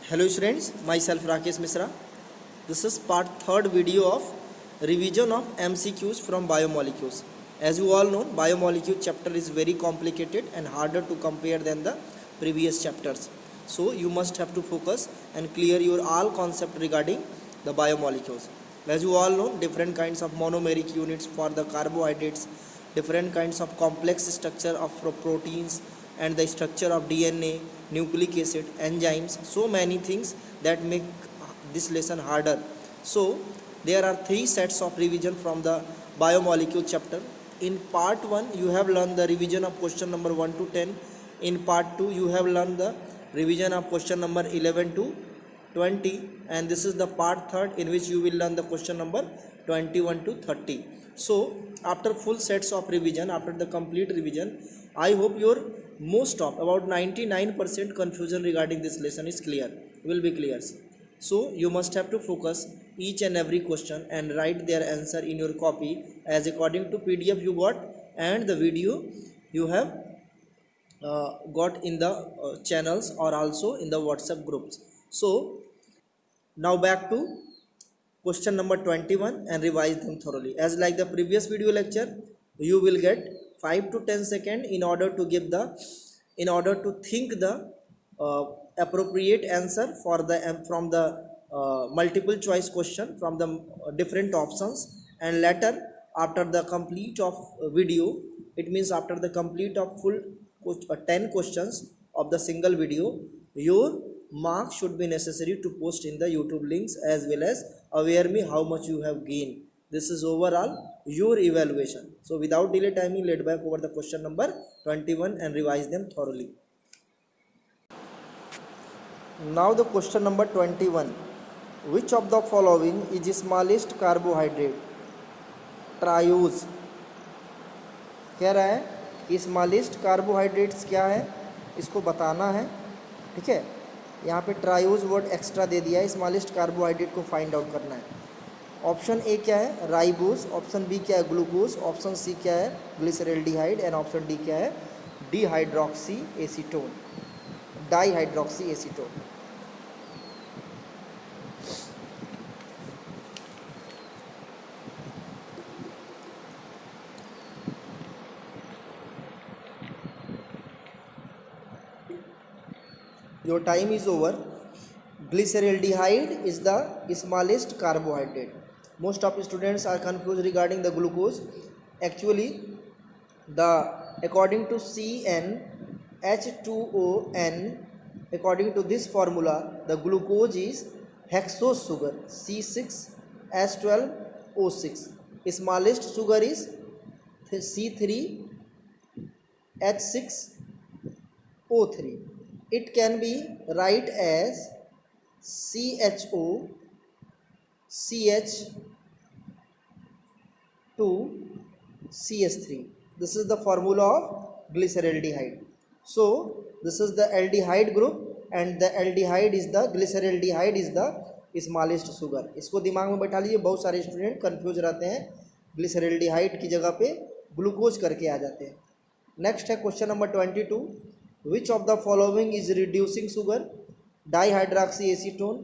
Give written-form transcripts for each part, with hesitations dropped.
Hello students, myself Rakesh Misra. This is part third video of revision of MCQs from biomolecules. As you all know, biomolecule chapter is very complicated and harder to compare than the previous chapters. So you must have to focus and clear your all concept regarding the biomolecules. As you all know, different kinds of monomeric units for the carbohydrates, different kinds of complex structure of proteins and the structure of DNA, nucleic acid, enzymes, so many things that make this lesson harder. So there are three sets of revision from the biomolecule chapter. In part 1 you have learned the revision of question number 1 to 10. In part 2 you have learned the revision of question number 11 to 20, and this is the part third in which you will learn the question number 21 to 30. So after full sets of revision, after the complete revision, I hope your most of about 99% confusion regarding this lesson is clear, will be clear. So you must have to focus each and every question and write their answer in your copy as according to PDF you got and the video you have got in the channels or also in the WhatsApp groups. So now back to question number 21 and revise them thoroughly. As like the previous video lecture, you will get 5 to 10 seconds in order to think the uh, appropriate answer for the from the multiple choice question from the different options, and later after the complete of video, it means after the complete of full 10 questions of the single video, your marks should be necessary to post in the YouTube links as well as aware me how much you have gained. This is overall your evaluation. So without delay timing, let back over the question number 21 and revise them thoroughly. Now the question number 21. Which of the following is the smallest carbohydrate? Triose. कह रहा है कि smallest carbohydrates क्या है, इसको बताना है. ठीक है, यहाँ पे ट्रायोज वर्ड एक्स्ट्रा दे दिया है. स्मॉलेस्ट कार्बोहाइड्रेट को फाइंड आउट करना है. ऑप्शन ए क्या है? राइबोस. ऑप्शन बी क्या है? ग्लूकोज. ऑप्शन सी क्या है? ग्लिसरल्डिहाइड. एंड ऑप्शन डी क्या है? Dihydroxy acetone, dihydroxy acetone. Your time is over. Glyceraldehyde is the smallest carbohydrate. Most of students are confused regarding the glucose. Actually, according to CnH2ON, according to this formula, the glucose is hexose sugar C6H12O6. Smallest sugar is C3H6O3. It can be write as CHO CH2 CH3. This is the formula of glyceraldehyde. So this is the aldehyde group and the aldehyde is the glyceraldehyde is the smallest sugar. इसको दिमाग में बैठा लीजिए. बहुत सारे student confuse रहते हैं, glyceraldehyde की जगह पे ग्लूकोज करके आ जाते हैं. नेक्स्ट है question number 22. Which of the following is reducing sugar? Dihydroxyacetone,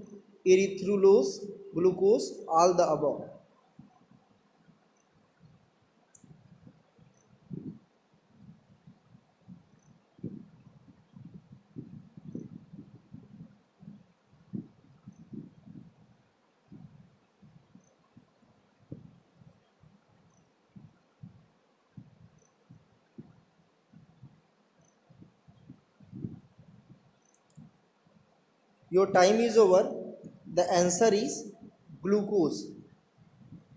erythrulose, glucose, all the above. Your time is over. The answer is glucose.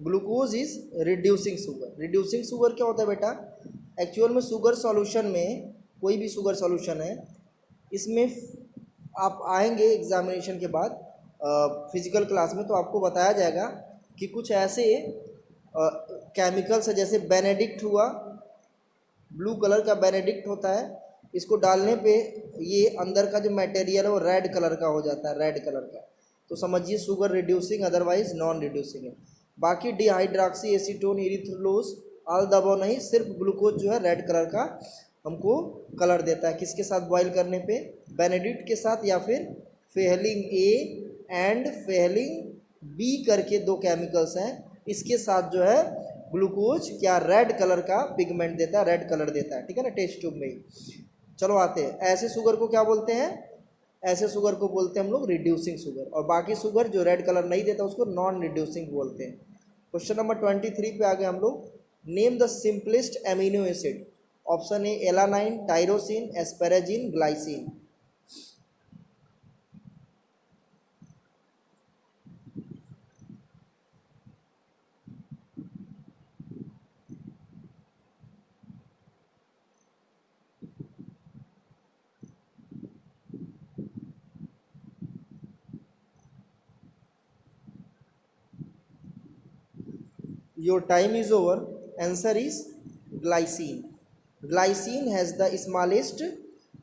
Glucose is reducing sugar. Reducing sugar क्या होता है बेटा? Actual में sugar solution में, कोई भी sugar solution है, इसमें आप आएंगे एग्जामिनेशन के बाद फिजिकल क्लास में तो आपको बताया जाएगा कि कुछ ऐसे केमिकल्स है, जैसे बेनेडिक्ट हुआ, ब्लू कलर का बेनेडिक्ट होता है. इसको डालने पे ये अंदर का जो मटेरियल है वो रेड कलर का हो जाता है, रेड कलर का. तो समझिए sugar reducing, otherwise non reducing है. बाकी डिहाइड्रोक्सी एसीटोन, इरिथ्रोलोज, ऑल दबाव नहीं, सिर्फ ग्लूकोज जो है रेड कलर का हमको कलर देता है. किसके साथ बॉईल करने पे? बेनेडिक्ट के साथ या फिर Fehling A and Fehling B करके दो केमिकल्स हैं। इसके साथ जो है ग्लूकोज क्या रेड कलर का पिगमेंट देता है, रेड कलर देता है, ठीक है ना, टेस्ट ट्यूब में ही। चलो आते हैं, ऐसे शुगर को क्या बोलते हैं? ऐसे शुगर को बोलते हैं हम लोग रिड्यूसिंग शुगर, और बाकी शुगर जो रेड कलर नहीं देता उसको नॉन रिड्यूसिंग बोलते हैं। क्वेश्चन नंबर 23 पे आ गए हम लोग। Name the simplest amino acid. Option A alanine, tyrosine, एस्पेराजिन, glycine. Your time is over. Answer is glycine. Glycine has the smallest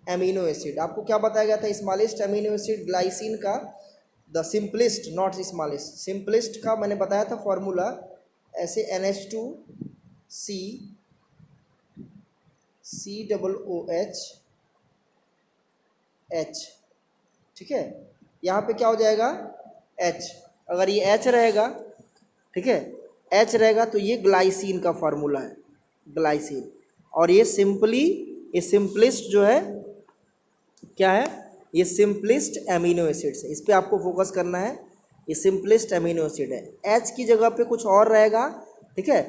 amino acid. आपको क्या बताया गया था? स्मॉलेस्ट अमीनो एसिड ग्लाइसिन का। The simplest, not smallest, simplest का मैंने बताया था फॉर्मूला ऐसे NH2 COOH, ठीक है। यहाँ पे क्या हो जाएगा? H। अगर ये H रहेगा, ठीक है, H रहेगा तो ये ग्लाइसिन का फार्मूला है, ग्लाइसिन। और ये सिंपलेस्ट जो है क्या है? ये सिंपलेस्ट एमिनो एसिड्स है, इस पे आपको फोकस करना है। ये सिंपलेस्ट एमिनो एसिड है। H की जगह पे कुछ और रहेगा, ठीक है,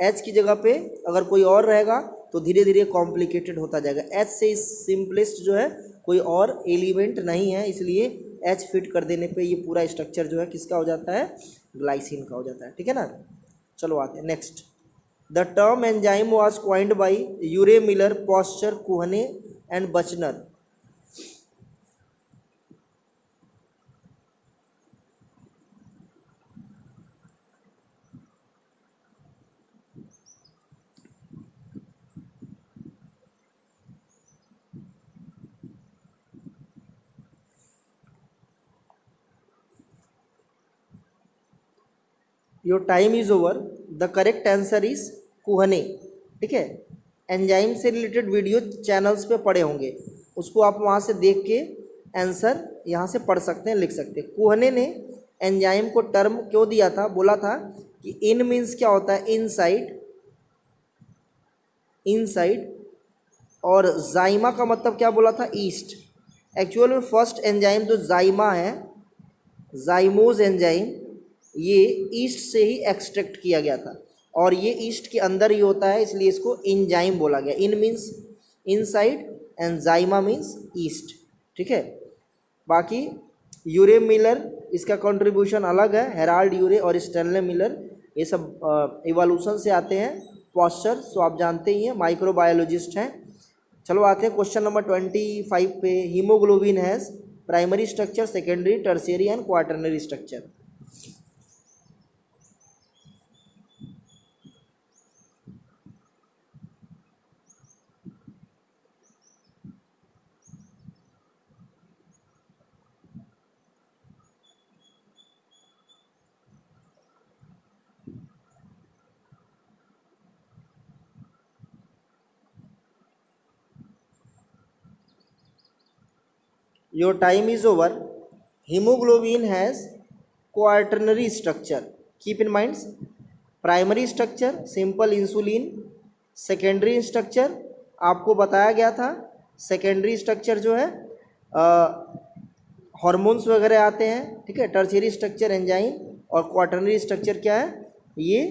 H की जगह पे अगर कोई और रहेगा तो धीरे धीरे कॉम्प्लिकेटेड होता जाएगा। H से सिंपलेस्ट जो है कोई और एलिमेंट नहीं है, इसलिए H फिट कर देने पे ये पूरा स्ट्रक्चर जो है किसका हो जाता है? ग्लाइसिन का हो जाता है, ठीक है ना। चलो आते हैं next. The term enzyme was coined by Urey Miller, Pasteur, Kuhne and Buchner. Your time is over. The correct answer is Kuhne, ठीक है। एंजाइम से रिलेटेड वीडियो चैनल्स पे पड़े होंगे, उसको आप वहाँ से देख के आंसर यहाँ से पढ़ सकते हैं, लिख सकते हैं। कुहने ने एंजाइम को टर्म क्यों दिया था? बोला था कि इन मीन्स क्या होता है? Inside, inside. और जाइमा का मतलब क्या बोला था? ईस्ट। एक्चुअल में फर्स्ट एंजाइम जो जाइमा है, जाइमोज एंजाइम, ये ईस्ट से ही एक्सट्रैक्ट किया गया था, और ये ईस्ट के अंदर ही होता है, इसलिए इसको इंजाइम बोला गया। In means inside and zyma means yeast, ठीक है। बाकी यूरे मिलर, इसका कंट्रीब्यूशन अलग है। हेराल्ड यूरे और स्टैनले मिलर ये सब इवोल्यूशन से आते हैं। पॉस्चर सो आप जानते ही हैं, माइक्रोबायोलॉजिस्ट हैं। चलो आते हैं क्वेश्चन नंबर 25 पे। Haemoglobin has primary structure, secondary, tertiary and quaternary structure. Your time is over. Hemoglobin has quaternary structure. Keep in mind, primary structure simple insulin, secondary structure आपको बताया गया था। सेकेंडरी स्ट्रक्चर जो है हार्मोन्स वगैरह आते हैं, ठीक है। टर्शियरी स्ट्रक्चर एंजाइम, और क्वाटरनरी स्ट्रक्चर क्या है? ये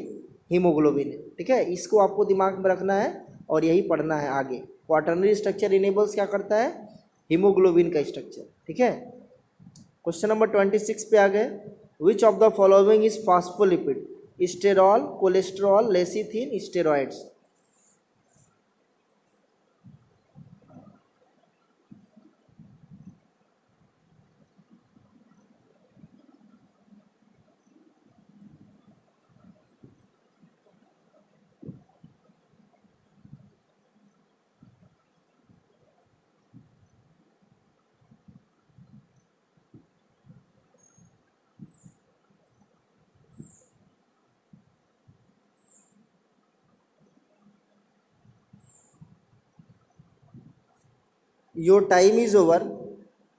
हीमोग्लोबिन है, ठीक है। इसको आपको दिमाग में रखना है और यही पढ़ना है आगे। क्वाटरनरी स्ट्रक्चर इनेबल्स क्या करता है? हीमोग्लोबिन का स्ट्रक्चर, ठीक है। क्वेश्चन नंबर 26 पे आ गए। Which of the following is phospholipid? Sterol, cholesterol, lecithin, steroids. Your time is over.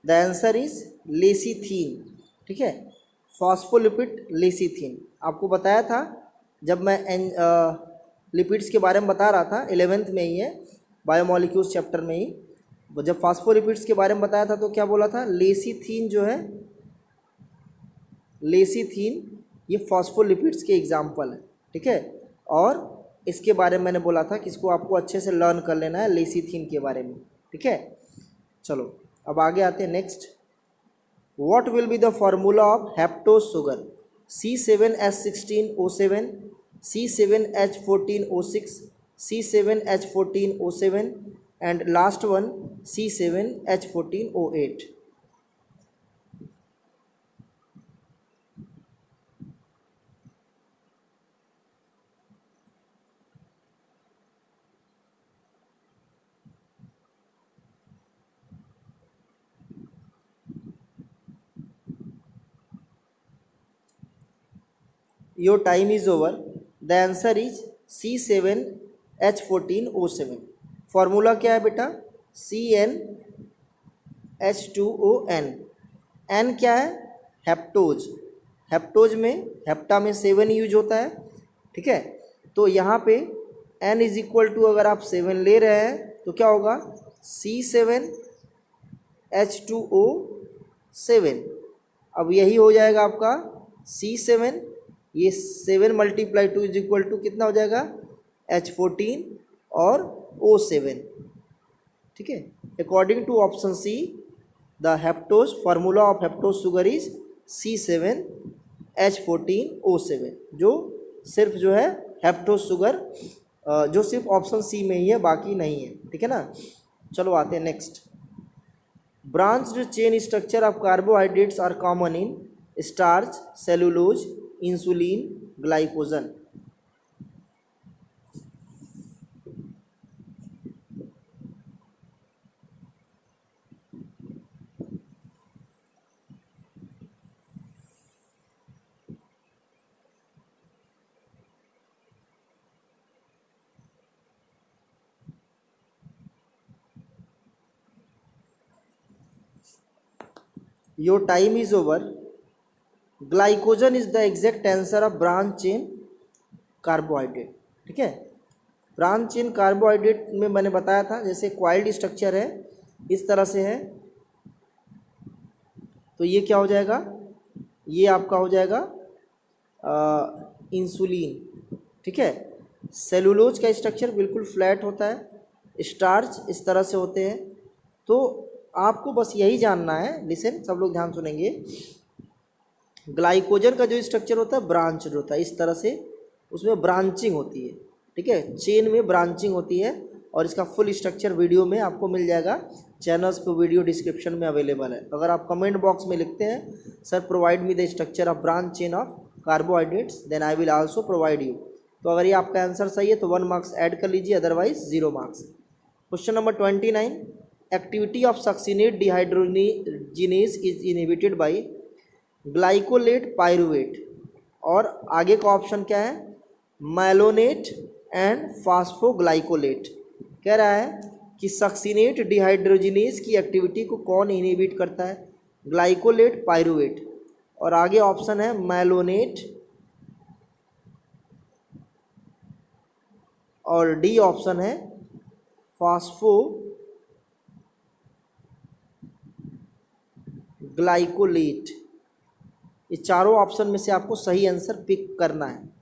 The answer is lecithin, ठीक है, फॉस्फोलिपिड लेसीथीन। आपको बताया था जब मैं लिपिड्स के बारे में बता रहा था, 11th में ही है, बायोमोलिक्यूल्स चैप्टर में ही, जब फॉस्फोलिपिड्स के बारे में बताया था तो क्या बोला था, लेसीथीन जो है, लेसीथीन ये फॉस्फोलिपिड्स के एग्जाम्पल है, ठीक है। और इसके बारे में मैंने बोला था कि इसको आपको अच्छे से लर्न कर लेना है लेसीथीन के बारे में, ठीक है। चलो अब आगे आते हैं next. What will be the formula of heptose sugar, C7H16O7, C7H14O6, C7H14O7 and last one C7H14O8. Your time is over. The answer is C7H14O7. Formula क्या है बेटा, CnH2ON। N क्या है, हेप्टोज। हेप्टोज में हेप्टा में 7 यूज होता है, ठीक है। तो यहाँ पे N इज इक्वल टू, अगर आप 7 ले रहे हैं तो क्या होगा, C7H2O7। अब यही हो जाएगा आपका C7, ये 7 × 2 इज इक्वल टू कितना हो जाएगा, H14 और O7, ठीक है। According to option C, the heptose formula of heptose sugar is C7H14O7, जो सिर्फ जो है हेप्टोज शुगर जो सिर्फ ऑप्शन सी में ही है, बाकी नहीं है, ठीक है ना। चलो आते हैं next. Branched chain structure of carbohydrates are common in starch, cellulose, insulin, glycogen. Your time is over. Glycogen is the exact answer of branch chain carbohydrate, ठीक है। ब्रांच चेन कार्बोहाइड्रेट में मैंने बताया था, जैसे क्वाइल्ड स्ट्रक्चर है, इस तरह से है, तो ये क्या हो जाएगा, ये आपका हो जाएगा इंसुलिन, ठीक है। सेलुलोज का स्ट्रक्चर बिल्कुल फ्लैट होता है, स्टार्च इस तरह से होते हैं। तो आपको बस यही जानना है, लिसन, सब लोग ध्यान सुनेंगे। ग्लाइकोजन का जो स्ट्रक्चर होता है ब्रांच होता है, इस तरह से उसमें ब्रांचिंग होती है, ठीक है, चेन में ब्रांचिंग होती है। और इसका फुल स्ट्रक्चर वीडियो में आपको मिल जाएगा, चैनल्स पे वीडियो डिस्क्रिप्शन में अवेलेबल है। अगर आप कमेंट बॉक्स में लिखते हैं sir provide me the structure of branch chain of carbohydrates, then I will also provide you. तो अगर ये आपका आंसर सही है तो 1 मार्क्स ऐड कर लीजिए, otherwise 0 marks. Question number 29, activity of succinate dehydrogenase is inhibited by glycolate pyruvate, और आगे का ऑप्शन क्या है, मैलोनेट एंड फास्फोग्लाइकोलेट। कह रहा है कि सक्सिनेट डिहाइड्रोजिनेज की एक्टिविटी को कौन इनहिबिट करता है, ग्लाइकोलेट पायरुवेट, और आगे ऑप्शन है मैलोनेट और डी ऑप्शन है फास्फोग्लाइकोलेट। ये चारों ऑप्शन में से आपको सही आंसर पिक करना है।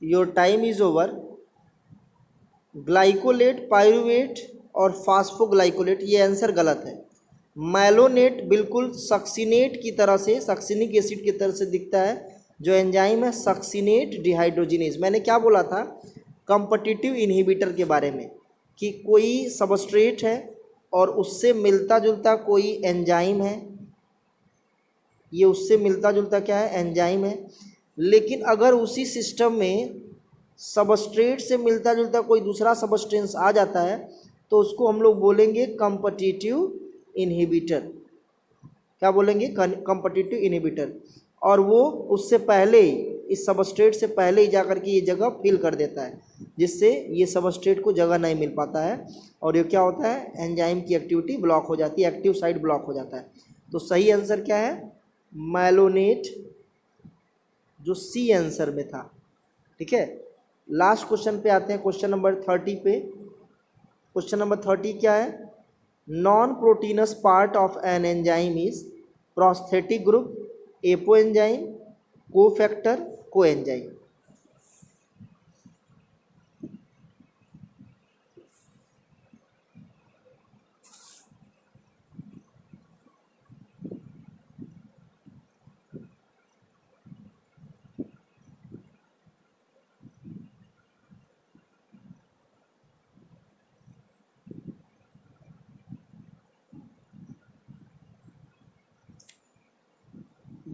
Your time is over. Glycolate, pyruvate और फास्फोग्लाइकोलेट, ये आंसर गलत है। मैलोनेट बिल्कुल सक्सिनेट की तरह से, सक्सिनिक एसिड की तरह से दिखता है, जो एंजाइम है सक्सिनेट डिहाइड्रोजिनेज। मैंने क्या बोला था कॉम्पिटिटिव इनहिबिटर के बारे में, कि कोई सबस्ट्रेट है और उससे मिलता जुलता कोई एंजाइम है, ये उससे मिलता जुलता क्या है, एंजाइम है, लेकिन अगर उसी सिस्टम में सबस्ट्रेट से मिलता जुलता कोई दूसरा सबस्टेंस आ जाता है तो उसको हम लोग बोलेंगे कॉम्पिटिटिव इनहिबिटर। क्या बोलेंगे? Competitive inhibitor. और वो उससे पहले ही, इस सबस्ट्रेट से पहले ही जाकर के ये जगह फिल कर देता है, जिससे ये सबस्ट्रेट को जगह नहीं मिल पाता है और ये क्या होता है, एंजाइम की एक्टिविटी ब्लॉक हो जाती है, एक्टिव साइट ब्लॉक हो जाता है। तो सही आंसर क्या है? मैलोनेट, जो सी आंसर में था। ठीक है, लास्ट क्वेश्चन पे आते हैं, क्वेश्चन नंबर 30 पे। क्वेश्चन नंबर 30 क्या है? Non proteinous part of an enzyme is prosthetic group, apoenzyme, cofactor, coenzyme.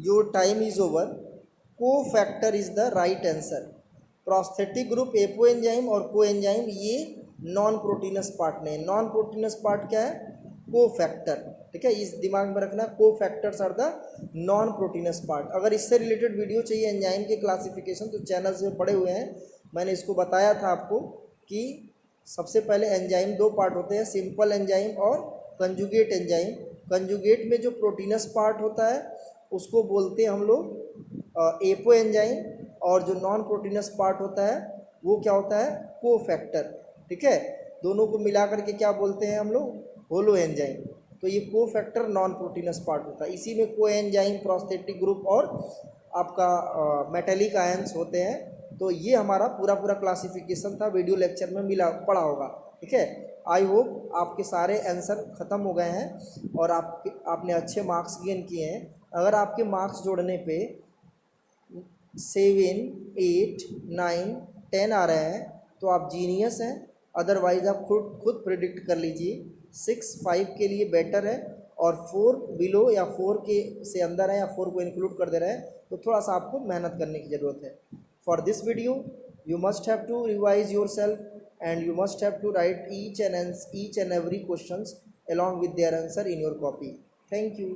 Your time is over. Cofactor is the right answer. Prosthetic group, apoenzyme और coenzyme ये non proteinous part नहीं। Non proteinous part क्या है? Cofactor. ठीक है, इस दिमाग में रखना, cofactors are the non proteinous part. अगर इससे रिलेटेड वीडियो चाहिए एंजाइम के क्लासिफिकेशन तो चैनल्स में पड़े हुए हैं। मैंने इसको बताया था आपको कि सबसे पहले एंजाइम दो पार्ट होते हैं, सिंपल एंजाइम और कंजुगेट एंजाइम। कंजुगेट में जो प्रोटीनस पार्ट होता है उसको बोलते हैं हम लोग एपो एंजाइम, और जो नॉन प्रोटीनस पार्ट होता है वो क्या होता है? कोफैक्टर। ठीक है, दोनों को मिला करके क्या बोलते हैं हम लोग? Holo enzyme. तो ये कोफैक्टर नॉन प्रोटीनस पार्ट होता है। इसी में को एंजाइम, प्रोस्थेटिक ग्रुप और आपका मेटेलिक आयंस होते हैं। तो ये हमारा पूरा पूरा क्लासिफिकेशन था, वीडियो लेक्चर में मिला पड़ा होगा। ठीक है, आई होप आपके सारे आंसर ख़त्म हो गए हैं और आपने अच्छे मार्क्स गेन किए हैं। अगर आपके मार्क्स जोड़ने पे 7, 8, 9, 10 आ रहे हैं तो आप जीनियस हैं। अदरवाइज़ आप खुद प्रिडिक्ट कर लीजिए 6, 5 के लिए बेटर है, और 4 बिलो या 4 के से अंदर है या 4 को इंक्लूड कर दे रहे हैं तो थोड़ा सा आपको मेहनत करने की ज़रूरत है। For this video you must have to revise yourself and you must have to write each and every questions along with their answer in your copy. Thank you.